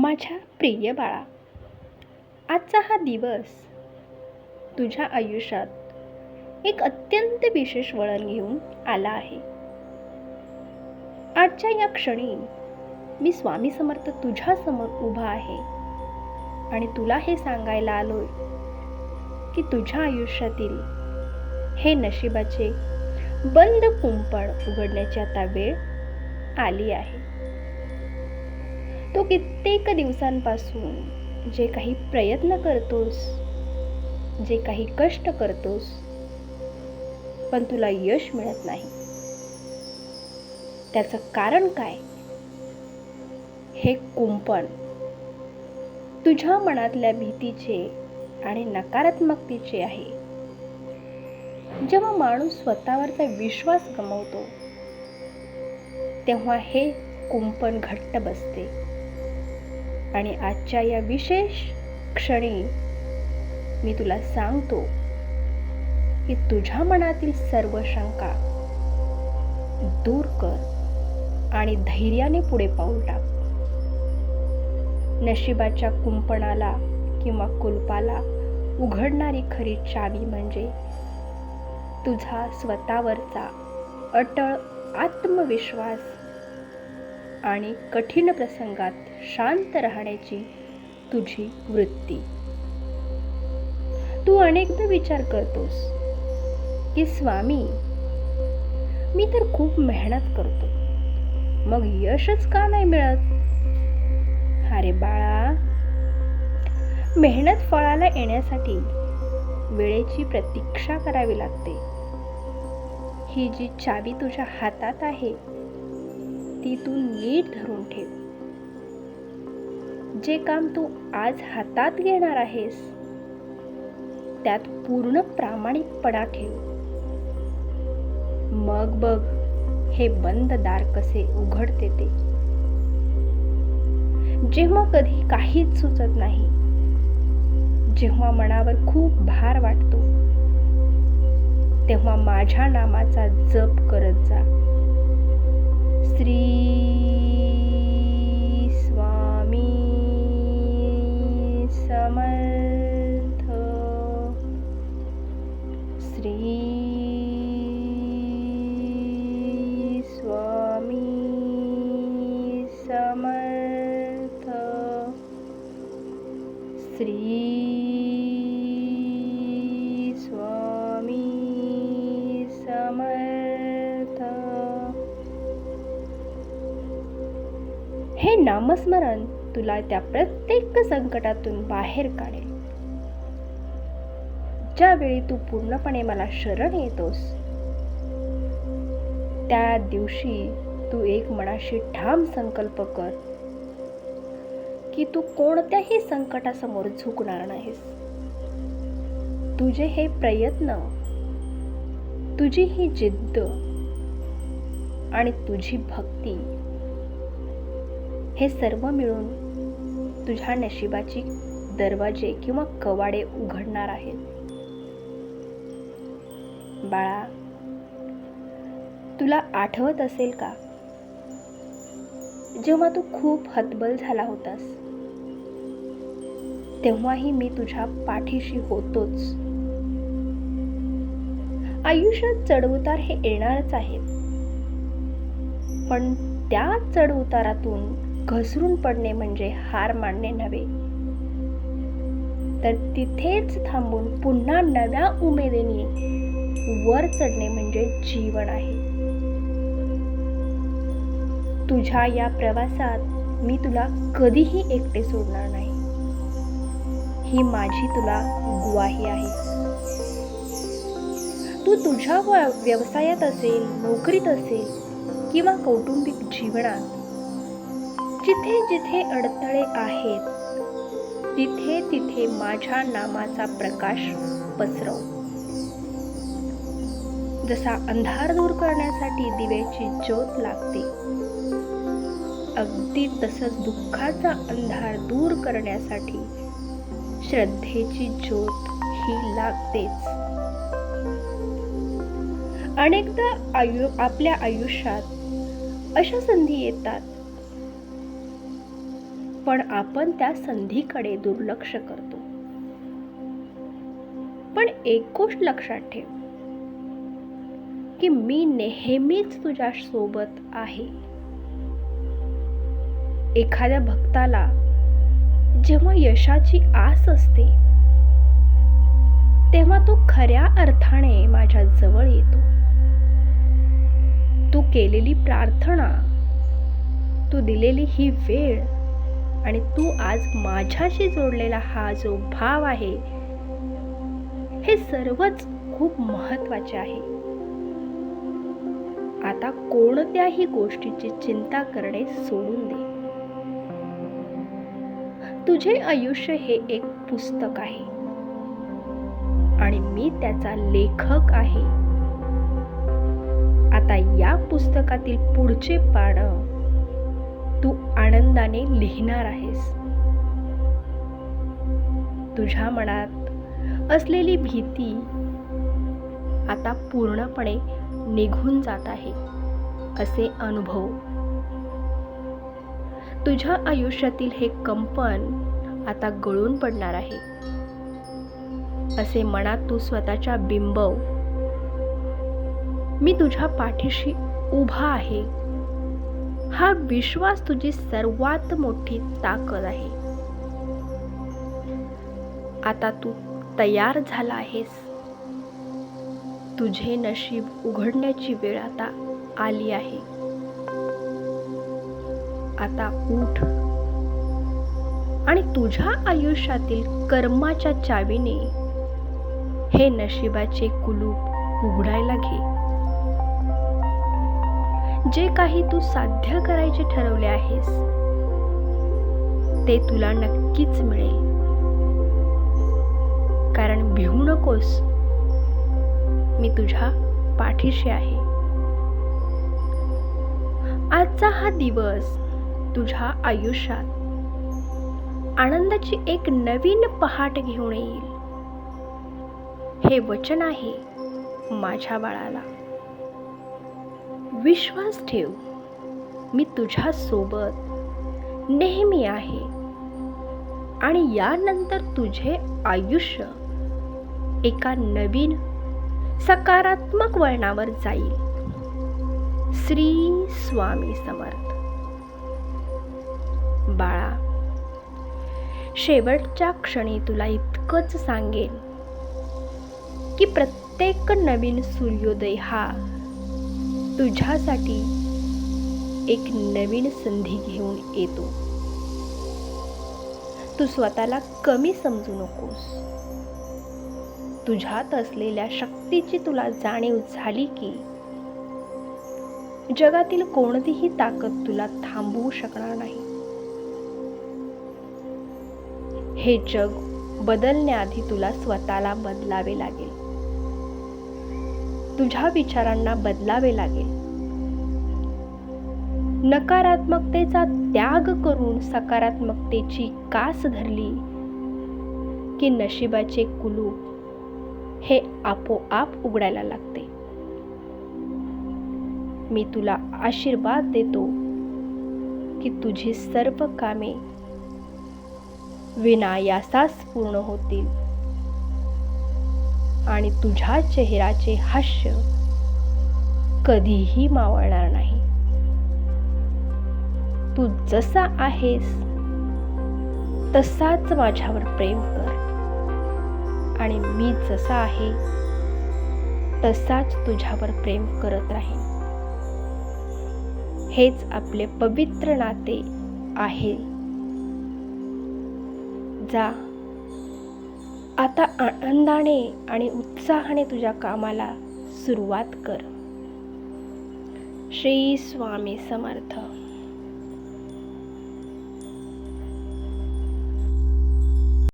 माझ्या प्रिय बाळा, आजचा हा दिवस तुझ्या आयुष्यात एक अत्यंत विशेष वळण घेऊन आला आहे. आजच्या या क्षणी मी स्वामी समर्थ तुझ्या समोर उभा आहे आणि तुला हे सांगायला आलोय की तुझ्या आयुष्यातील हे नशिबाचे बंद कुंपण उघडण्याची आता वेळ आली आहे. तो कित्येक दिवसांपासून जे काही प्रयत्न करतोस, जे काही कष्ट करतोस, पण तुला यश मिळत नाही, त्याचं कारण काय? हे कुंपण तुझ्या मनातल्या भीतीचे आणि नकारात्मकतेचे आहे. जेव्हा माणूस स्वतःवरचा विश्वास गमावतो तेव्हा हे कुंपण घट्ट बसते. आणि आजच्या या विशेष क्षणी मी तुला सांगतो की तुझ्या मनातील सर्व शंका दूर कर आणि धैर्याने पुढे पाऊल टाक. नशिबाच्या कुंपणाला किंवा कुलपाला उघडणारी खरी चावी म्हणजे तुझा स्वतःवरचा अटळ आत्मविश्वास आणि कठीण प्रसंगात शांत राहण्याची तुझी वृत्ती. तू अनेकदा विचार करतोस की स्वामी, मी तर खूप मेहनत करतो, मग यशच का नाही मिळत? अरे बाळा, मेहनत फळाला येण्यासाठी वेळेची प्रतीक्षा करावी लागते. ही जी चावी तुझ्या हातात आहे ती तू नीट धरून ठेव. जे काम तू आज हातात घेणार आहेस त्यात पूर्ण प्रामाणिकपणा ठेव. मग बघ हे बंद दार कसे उघडते ते. जेव्हा कधी काहीच सुचत नाही, जेव्हा मनावर खूप भार वाटतो, तेव्हा माझ्या नामाचा जप करत जा. श्री स्वामी समर्थ, श्री स्वामी समर्थ, श्री स्वामी समर्थ. हे नामस्मरण तुला त्या प्रत्येक संकटातून बाहेर काढेल. ज्यावेळी तू पूर्णपणे मला शरण येतोस त्या दिवशी तू एक मनाशी ठाम संकल्प कर की तू कोणत्याही संकटासमोर झुकणार नाहीस. तुझे हे प्रयत्न, तुझी ही जिद्द आणि तुझी भक्ती हे सर्व मिळून तुझ्या नशिबाची दरवाजे किंवा कवाडे उघडणार आहेत. बाळा, तुला आठवत असेल का, जेव्हा तू खूप हतबल झाला होतास तेव्हाही मी तुझ्या पाठीशी होतोच. आयुष्यात चढउतार हे येणारच आहेत, पण त्या चढउतारातून घसरून पडणे म्हणजे हार मानणे नव्हे, तर तिथेच थांबून पुन्हा नव्या उमेदीने वर चढणे म्हणजे जीवन आहे. तुझ्या या प्रवासात मी तुला कधीही एकटे सोडणार नाही, ही माझी तुला ग्वाही आहे. तू तुझ्या व्यवसायात असेल, नोकरीत असेल किंवा कौटुंबिक जीवनात जिथे जिथे अडथळे आहेत तिथे तिथे माझ्या नामाचा प्रकाश पसरव. जसा अंधार दूर करण्यासाठी दिव्याची ज्योत लागते, अगदी तसंच दुःखाचा अंधार दूर करण्यासाठी श्रद्धेची ज्योत ही लागतेच. अनेकदा आपल्या आयुष्यात अशा संधी येतात पण आपण त्या संधीकडे दुर्लक्ष करतो. पण एक गोष्ट लक्षात ठेव की मी नेहमीच तुझ्या सोबत आहे. एखाद्या भक्ताला जेव्हा यशाची आस असते तेव्हा तो खऱ्या अर्थाने माझ्या जवळ येतो. तू केलेली प्रार्थना, तू दिलेली ही वेळ आणि तू आज माझ्याशी जोडलेला हा जो भाव आहे, हे सर्वच खूप महत्त्वाचे आहे. आता कोणत्याही गोष्टीची चिंता करणे सोडून दे. तुझे आयुष्य हे एक पुस्तक आहे आणि मी त्याचा लेखक आहे. आता या पुस्तकातील पुढचे पानं तू आनंदाने लिहिणार आहेस. तुझ्या मनात असलेली भीती आता पूर्णपणे निघून जात आहे असे अनुभव. तुझ्या आयुष्यातील हे कंपन आता गळून पडणार आहे असे मनात तू स्वतःच्या बिंबव. मी तुझ्या पाठीशी उभा आहे. हा विश्वास तुझी सर्वात मोठी ताकद आहे. आता तू तयार झाला आहेस. तुझे नशीब उघडण्याची वेळ आता आली आहे. आता उठ आणि तुझ्या आयुष्यातील कर्माच्या चावीने हे नशिबाचे कुलूप उघडायला घे. जे काही तू साध्य करायचे ठरवले आहेस ते तुला नक्कीच मिळेल. कारण भिवू नकोस, मी तुझ्या पाठीशी आहे. आजचा हा दिवस तुझ्या आयुष्यात आनंदाची एक नवीन पहाट घेऊन येईल. हे वचन आहे माझ्या बाळाला. विश्वास ठेव, मी तुझ्या सोबत नेहमी आहे आणि यानंतर तुझे आयुष्य एका नवीन सकारात्मक वळणावर जाईल. श्री स्वामी समर्थ. बाळा, शेवटच्या क्षणी तुला इतकंच सांगेन की प्रत्येक नवीन सूर्योदय हा तुझ्यासाठी एक नवीन संधी घेऊन येतो. तू स्वतःला कमी समजू नकोस. तुझ्यात असलेल्या शक्तीची तुला जाणीव झाली की जगातील कोणतीही ताकद तुला थांबवू शकणार नाही. हे जग बदलण्याआधी तुला स्वतःला बदलावे लागेल. तुझ्या विचारांना बदलावे लागेल. नकारात्मकतेचा त्याग करून सकारात्मकतेची कास धरली की नशिबाचे कुलूप हे आपोआप उघडायला लागते. मी तुला आशीर्वाद देतो की तुझी सर्व कामे विनायासास पूर्ण होतील आणि तुझ्या चेहऱ्याचे हास्य कधीही मावळणार नाही. तू जसा आहेस तसाच माझ्यावर प्रेम कर आणि मी जसा आहे तसाच तुझ्यावर प्रेम करत राहीन. हेच आपले पवित्र नाते आहे. जा आता आनंदाने आणि उत्साहाने तुझ्या कामाला सुरुवात कर. श्री स्वामी समर्थ.